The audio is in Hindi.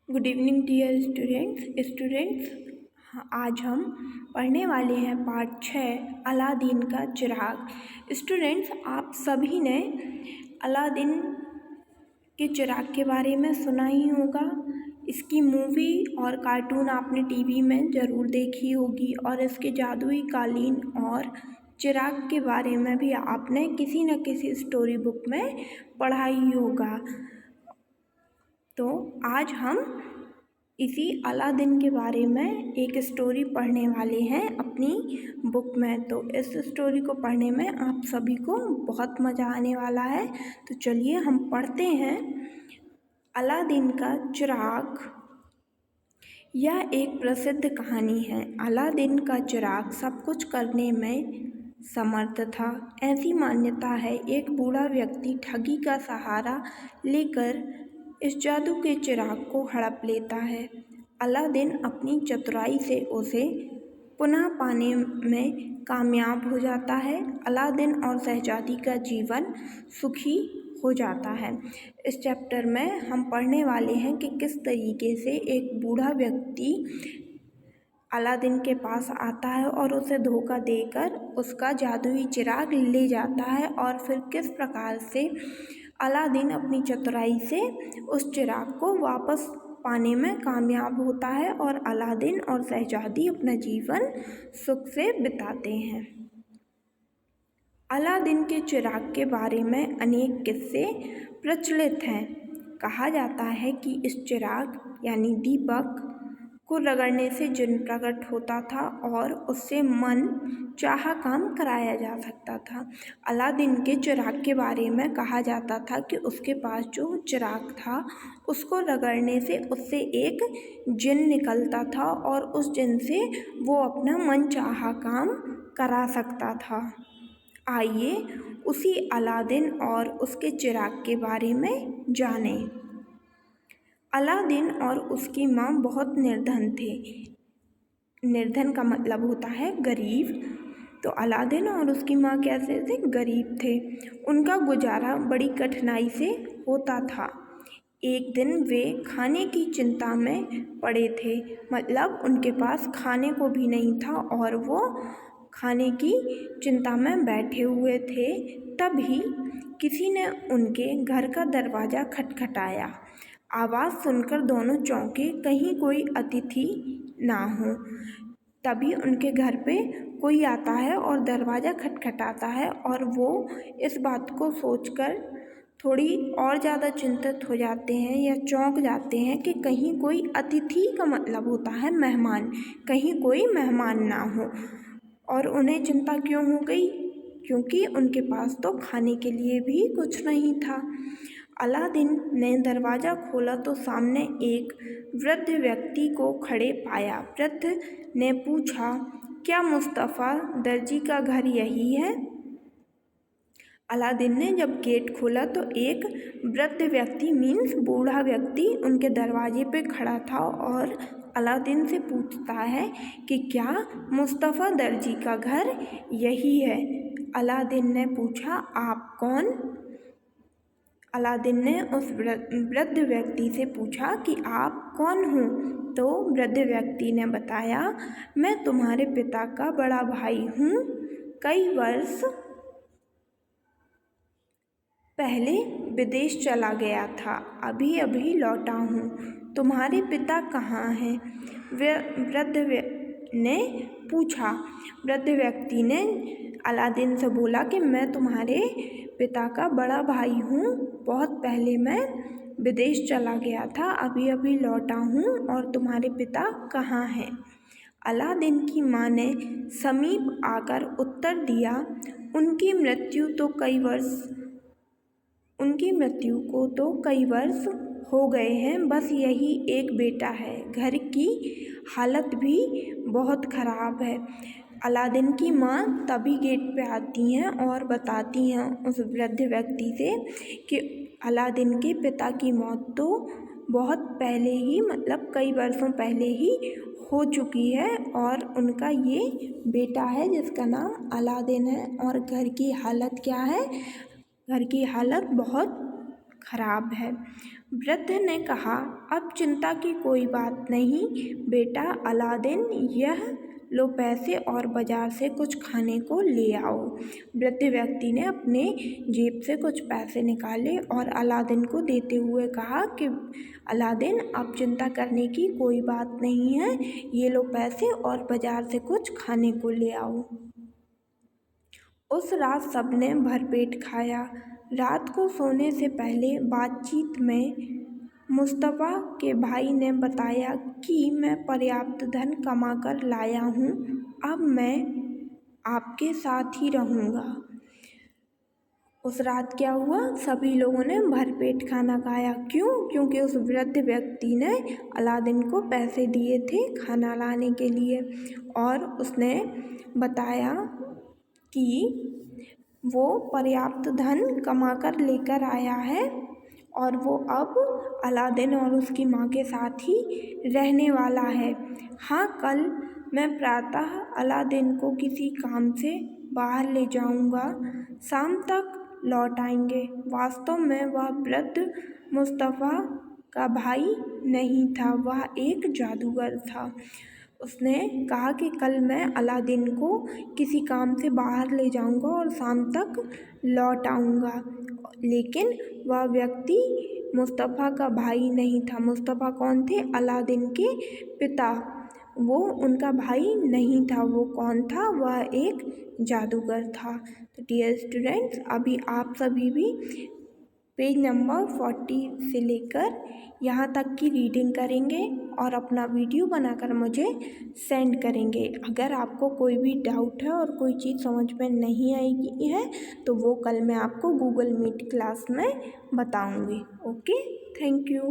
Good evening dear students. आज हम पढ़ने वाले हैं पार्ट 6 अलादीन का चिराग। स्टूडेंट्स, आप सभी ने अलादीन के चिराग के बारे में सुना ही होगा। इसकी मूवी और कार्टून आपने टीवी में ज़रूर देखी होगी और इसके जादुई कालीन और चिराग के बारे में भी आपने किसी न किसी स्टोरी बुक में पढ़ा ही होगा। तो आज हम इसी अलादीन के बारे में एक स्टोरी पढ़ने वाले हैं अपनी बुक में। तो इस स्टोरी को पढ़ने में आप सभी को बहुत मज़ा आने वाला है। तो चलिए हम पढ़ते हैं अलादीन का चिराग। यह एक प्रसिद्ध कहानी है। अलादीन का चिराग सब कुछ करने में समर्थ था। ऐसी मान्यता है एक बूढ़ा व्यक्ति ठगी का सहारा लेकर इस जादू के चिराग को हड़प लेता है। अलादीन अपनी चतुराई से उसे पुनः पाने में कामयाब हो जाता है। अलादीन और शहजादी का जीवन सुखी हो जाता है। इस चैप्टर में हम पढ़ने वाले हैं कि किस तरीके से एक बूढ़ा व्यक्ति अलादीन के पास आता है और उसे धोखा देकर उसका जादुई चिराग ले जाता है, और फिर किस प्रकार से अलादीन अपनी चतुराई से उस चिराग को वापस पाने में कामयाब होता है और अलादीन और शहजादी अपना जीवन सुख से बिताते हैं। अलादीन के चिराग के बारे में अनेक किस्से प्रचलित हैं। कहा जाता है कि इस चिराग यानी दीपक को रगड़ने से जिन प्रकट होता था और उससे मन चाहा काम कराया जा सकता था। अलादीन के चिराग के बारे में कहा जाता था कि उसके पास जो चिराग था उसको रगड़ने से उससे एक जिन निकलता था और उस जिन से वो अपना मन चाहा काम करा सकता था। आइए उसी अलादीन और उसके चिराग के बारे में जानें। अलादीन और उसकी माँ बहुत निर्धन थे। निर्धन का मतलब होता है गरीब। तो अलादीन और उसकी माँ कैसे थे? गरीब थे। उनका गुजारा बड़ी कठिनाई से होता था। एक दिन वे खाने की चिंता में पड़े थे, मतलब उनके पास खाने को भी नहीं था और वो खाने की चिंता में बैठे हुए थे। तभी किसी ने उनके घर का दरवाज़ा खटखटाया। आवाज़ सुनकर दोनों चौंके, कहीं कोई अतिथि ना हो। तभी उनके घर पे कोई आता है और दरवाज़ा खटखटाता है और वो इस बात को सोचकर थोड़ी और ज़्यादा चिंतित हो जाते हैं या चौंक जाते हैं कि कहीं कोई अतिथि का मतलब होता है मेहमान, कहीं कोई मेहमान ना हो। और उन्हें चिंता क्यों हो गई? क्योंकि उनके पास तो खाने के लिए भी कुछ नहीं था। अलादीन ने दरवाज़ा खोला तो सामने एक वृद्ध व्यक्ति को खड़े पाया। वृद्ध ने पूछा, क्या मुस्तफ़ा दर्जी का घर यही है? अलादीन ने जब गेट खोला तो एक वृद्ध व्यक्ति मीन्स बूढ़ा व्यक्ति उनके दरवाजे पे खड़ा था और अलादीन से पूछता है कि क्या मुस्तफ़ा दर्जी का घर यही है? अलादीन ने पूछा, आप कौन? अलादीन ने उस वृद्ध व्यक्ति से पूछा कि आप कौन हो? तो वृद्ध व्यक्ति ने बताया, मैं तुम्हारे पिता का बड़ा भाई हूँ। कई वर्ष पहले विदेश चला गया था, अभी अभी लौटा हूँ। तुम्हारे पिता कहाँ हैं? वृद्ध ने पूछा। वृद्ध व्यक्ति ने अलादीन से बोला कि मैं तुम्हारे पिता का बड़ा भाई हूँ। बहुत पहले मैं विदेश चला गया था, अभी अभी लौटा हूँ, और तुम्हारे पिता कहाँ हैं? अलादीन की माँ ने समीप आकर उत्तर दिया, उनकी मृत्यु को तो कई वर्ष हो गए हैं, बस यही एक बेटा है। घर की हालत भी बहुत ख़राब है। अलादीन की माँ तभी गेट पे आती हैं और बताती हैं उस वृद्ध व्यक्ति से कि अलादीन के पिता की मौत तो बहुत पहले ही, मतलब कई वर्षों पहले ही हो चुकी है और उनका ये बेटा है जिसका नाम अलादीन है। और घर की हालत क्या है? घर की हालत बहुत ख़राब है। वृद्ध ने कहा, अब चिंता की कोई बात नहीं बेटा अलादीन, यह लो पैसे और बाजार से कुछ खाने को ले आओ। वृद्ध व्यक्ति ने अपने जेब से कुछ पैसे निकाले और अलादीन को देते हुए कहा कि अलादीन, अब चिंता करने की कोई बात नहीं है, ये लो पैसे और बाजार से कुछ खाने को ले आओ। उस रात सबने भरपेट खाया। रात को सोने से पहले बातचीत में मुस्तफ़ा के भाई ने बताया कि मैं पर्याप्त धन कमा कर लाया हूँ, अब मैं आपके साथ ही रहूँगा। उस रात क्या हुआ, सभी लोगों ने भरपेट खाना खाया। क्यों? क्योंकि उस वृद्ध व्यक्ति ने अलादीन को पैसे दिए थे खाना लाने के लिए और उसने बताया कि वो पर्याप्त धन कमा कर लेकर आया है और वो अब अलादीन और उसकी माँ के साथ ही रहने वाला है। हाँ, कल मैं प्रातः अलादीन को किसी काम से बाहर ले जाऊंगा, शाम तक लौट आएंगे। वास्तव में वह वृद्ध मुस्तफ़ा का भाई नहीं था, वह एक जादूगर था। उसने कहा कि कल मैं अलादीन को किसी काम से बाहर ले जाऊंगा और शाम तक लौट आऊंगा, लेकिन वह व्यक्ति मुस्तफ़ा का भाई नहीं था। मुस्तफ़ा कौन थे? अलादीन के पिता। वो उनका भाई नहीं था। वो कौन था? वह एक जादूगर था। तो डियर स्टूडेंट्स, अभी आप सभी भी पेज नंबर 40 से लेकर यहाँ तक की रीडिंग करेंगे और अपना वीडियो बनाकर मुझे सेंड करेंगे। अगर आपको कोई भी डाउट है और कोई चीज़ समझ में नहीं आएगी है तो वो कल मैं आपको गूगल मीट क्लास में बताऊँगी। Okay, thank you.